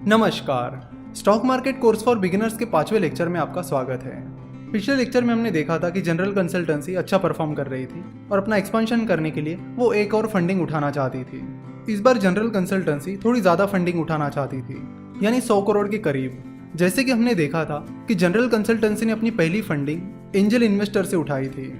नमस्कार। Stock market course for beginners के 5वें लेक्चर में आपका स्वागत है। पिछले लेक्चर में हमने देखा था कि जनरल कंसल्टेंसी अच्छा परफॉर्म कर रही थी और अपना एक्सपेंशन करने के लिए वो एक और फंडिंग उठाना चाहती थी। इस बार जनरल कंसल्टेंसी थोड़ी ज़्यादा फंडिंग उठाना चाहती थी, यानी 100 करोड़ के करीब। जैसे कि हमने देखा था कि जनरल कंसल्टेंसी ने अपनी पहली फंडिंग एंजल इन्वेस्टर से उठाई थी,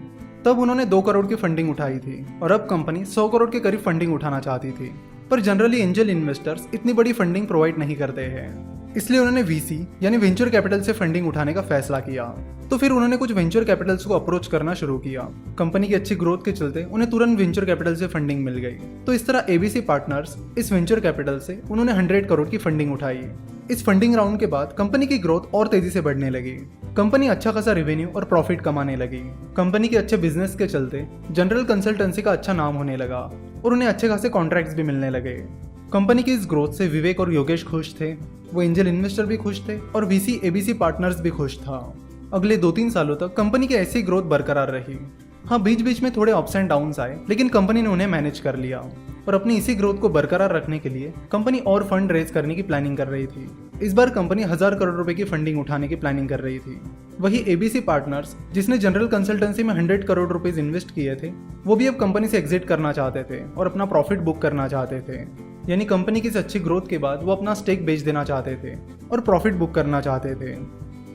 तब उन्होंने 2 करोड़ की फंडिंग उठाई थी और अब कंपनी 100 करोड़ के करीब फंडिंग उठाना चाहती थी। पर जनरली एंजल इन्वेस्टर्स इतनी बड़ी फंडिंग प्रोवाइड नहीं करते हैं, इसलिए उन्होंने वीसी यानी वेंचर कैपिटल से फंडिंग उठाने का फैसला किया। तो फिर उन्होंने कुछ वेंचर कैपिटल्स को अप्रोच करना शुरू किया। कंपनी की अच्छी ग्रोथ के चलते उन्हें तुरंत वेंचर कैपिटल से फंडिंग मिल गई। तो इस तरह एबीसी पार्टनर्स इस वेंचर कैपिटल से उन्होंने 100 करोड़ की फंडिंग उठाई। इस फंडिंग राउंड के बाद कंपनी की ग्रोथ और तेजी से बढ़ने लगी। कंपनी अच्छा खासा रेवेन्यू और प्रॉफिट कमाने लगी। कंपनी के अच्छे बिजनेस के चलते जनरल कंसल्टेंसी का अच्छा नाम होने लगा और उन्हें अच्छे खासे कॉन्ट्रैक्ट्स भी मिलने लगे। कंपनी की इस ग्रोथ से विवेक और योगेश खुश थे, वो एंजल इन्वेस्टर भी खुश थे और वीसी एबीसी पार्टनर्स भी खुश था। अगले 2-3 सालों तक कंपनी की ऐसी ग्रोथ बरकरार रही। हाँ, बीच बीच में थोड़े अप्स एंड डाउन्स आए, लेकिन कंपनी ने उन्हें मैनेज कर लिया और अपनी इसी ग्रोथ को बरकरार रखने के लिए कंपनी और फंड रेज करने की प्लानिंग कर रही थी। इस बार कंपनी 1000 करोड़ रुपए की फंडिंग उठाने की प्लानिंग कर रही थी। वही एबीसी पार्टनर्स, जिसने जनरल कंसल्टेंसी में 100 करोड़ रुपीज इन्वेस्ट किए थे, वो भी अब कंपनी से एग्जिट करना चाहते थे और अपना प्रॉफिट बुक करना चाहते थे। यानी कंपनी की इस अच्छी ग्रोथ के बाद वो अपना स्टेक बेच देना चाहते थे और प्रॉफिट बुक करना चाहते थे।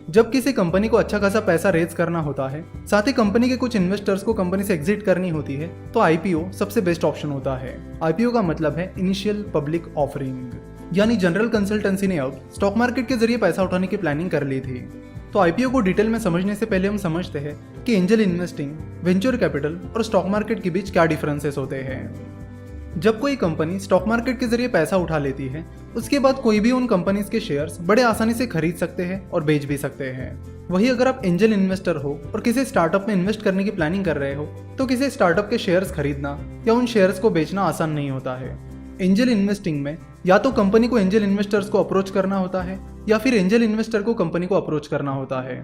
जब किसी कंपनी को अच्छा खासा पैसा रेज करना होता है, साथ ही कंपनी के कुछ इन्वेस्टर्स को कंपनी से एग्जिट करनी होती है, तो आईपीओ सबसे बेस्ट ऑप्शन होता है। आईपीओ का मतलब है इनिशियल पब्लिक ऑफरिंग। यानी जनरल कंसल्टेंसी ने अब स्टॉक मार्केट के जरिए पैसा उठाने की प्लानिंग कर ली थी। तो आईपीओ को डिटेल में समझने से पहले हम समझते हैं कि एंजल इन्वेस्टिंग, वेंचर कैपिटल और स्टॉक मार्केट के बीच क्या डिफरेंसेस होते हैं। जब कोई कंपनी स्टॉक मार्केट के जरिए पैसा उठा लेती है, उसके बाद कोई भी उन कंपनीज के शेयर्स बड़े आसानी से खरीद सकते हैं और बेच भी सकते हैं। वही अगर आप एंजल इन्वेस्टर हो और किसी स्टार्टअप में इन्वेस्ट करने की प्लानिंग कर रहे हो, तो किसी स्टार्टअप के शेयर्स खरीदना या उन शेयर्स को बेचना आसान नहीं होता है। एंजल इन्वेस्टिंग में या तो कंपनी को एंजल इन्वेस्टर्स को अप्रोच करना होता है या फिर एंजल इन्वेस्टर को कंपनी को अप्रोच करना होता है।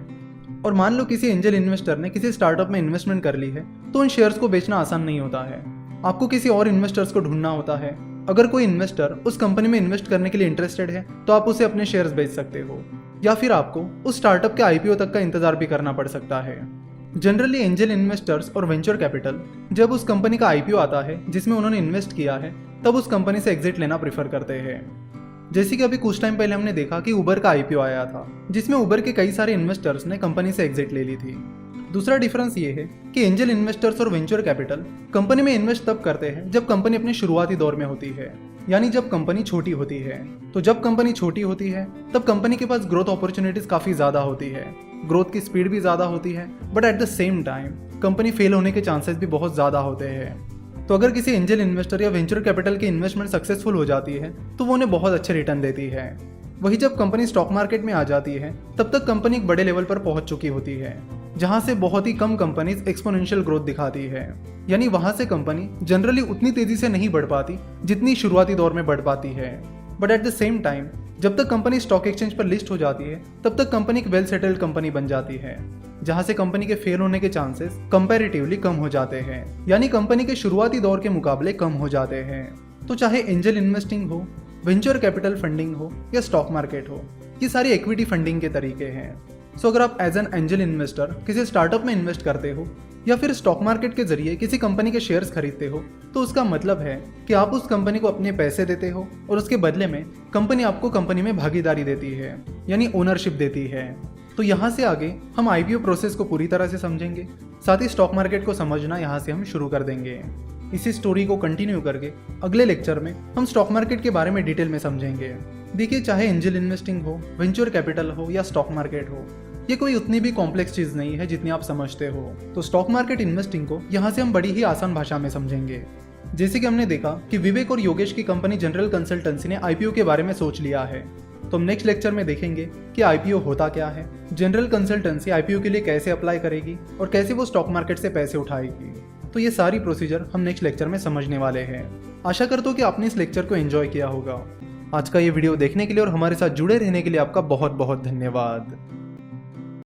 और मान लो किसी एंजल इन्वेस्टर ने किसी स्टार्टअप में इन्वेस्टमेंट कर ली है, तो उन शेयर्स को बेचना आसान नहीं होता है। आपको किसी और इन्वेस्टर्स को ढूंढना होता है। अगर कोई इन्वेस्टर उस कंपनी में इन्वेस्ट करने के लिए इंटरेस्टेड है, तो आप उसे अपने शेयर्स बेच सकते हो, या फिर आपको उस स्टार्टअप के आईपीओ तक का इंतजार भी करना पड़ सकता है। जनरली एंजल इन्वेस्टर्स और वेंचर कैपिटल जब उस कंपनी का आईपीओ आता है जिसमें उन्होंने इन्वेस्ट किया है, तब उस कंपनी से एग्जिट लेना प्रेफर करते हैं। जैसे कि अभी कुछ टाइम पहले हमने देखा कि उबर का आईपीओ आया था, जिसमें उबर के कई सारे इन्वेस्टर्स ने कंपनी से एग्जिट ले ली थी। दूसरा डिफरेंस ये है कि एंजल इन्वेस्टर्स और वेंचर कैपिटल कंपनी में इन्वेस्ट तब करते हैं जब कंपनी अपने शुरुआती दौर में होती है, यानी जब कंपनी छोटी होती है। तो जब कंपनी छोटी होती है, तब कंपनी के पास ग्रोथ अपॉर्चुनिटीज काफी ज्यादा होती है, ग्रोथ की स्पीड भी ज्यादा होती है, but at the same time company fail होने के चांसेस भी बहुत ज्यादा होते हैं। तो अगर किसी एंजल इन्वेस्टर या वेंचर कैपिटल की इन्वेस्टमेंट सक्सेसफुल हो जाती है, तो वो उन्हें बहुत अच्छे रिटर्न देती है। वही जब कंपनी स्टॉक मार्केट में आ जाती है, तब तक कंपनी एक बड़े लेवल पर पहुंच चुकी होती है, जहां से बहुत ही कम कंपनीज एक्सपोनेंशियल ग्रोथ दिखाती है। यानी वहां से कंपनी जनरली उतनी तेजी से नहीं बढ़ पाती जितनी शुरुआती दौर में बढ़ पाती है। But at the same time जब तक कंपनी स्टॉक एक्सचेंज पर लिस्ट हो जाती है, तब तक कंपनी एक वेल सेटल्ड कंपनी बन जाती है, जहां से कंपनी के फेल होने के चांसेस कंपैरेटिवली कम हो जाते हैं, यानी कंपनी के शुरुआती दौर के मुकाबले कम हो जाते हैं। तो चाहे एंजल इन्वेस्टिंग हो, वेंचर कैपिटल फंडिंग हो या स्टॉक मार्केट हो, ये सारी इक्विटी फंडिंग के तरीके हैं। सो अगर आप एज एन एंजल इन्वेस्टर किसी स्टार्टअप में इन्वेस्ट करते हो या फिर स्टॉक मार्केट के जरिए किसी कंपनी के शेयर्स खरीदते हो, तो उसका मतलब है कि आप उस कंपनी को अपने पैसे देते हो और उसके बदले में कंपनी आपको कंपनी में भागीदारी देती है, यानी ओनरशिप देती है। तो यहाँ से आगे हम आईपीओ प्रोसेस को पूरी तरह से समझेंगे, साथ ही स्टॉक मार्केट को समझना यहाँ से हम शुरू कर देंगे। इसी स्टोरी को कंटिन्यू करके अगले लेक्चर में हम स्टॉक मार्केट के बारे में डिटेल में समझेंगे। देखिए, चाहे एंजल इन्वेस्टिंग हो, वेंचर कैपिटल हो या स्टॉक मार्केट हो, ये कोई उतनी भी कॉम्प्लेक्स चीज नहीं है जितनी आप समझते हो। तो स्टॉक मार्केट इन्वेस्टिंग को यहाँ से हम बड़ी ही आसान भाषा में समझेंगे। जैसे कि हमने देखा कि विवेक और योगेश की कंपनी जनरल कंसल्टेंसी ने आईपीओ के बारे में सोच लिया है, तो हम नेक्स्ट लेक्चर में देखेंगे कि आईपीओ होता क्या है, जनरल कंसल्टेंसी आईपीओ के लिए कैसे अप्लाई करेगी और कैसे वो स्टॉक मार्केट से पैसे उठाएगी। तो ये सारी प्रोसीजर हम नेक्स्ट लेक्चर में समझने वाले हैं। आशा करता हूँ कि आपने इस लेक्चर को एंजॉय किया होगा। आज का ये वीडियो देखने के लिए और हमारे साथ जुड़े रहने के लिए आपका बहुत बहुत धन्यवाद।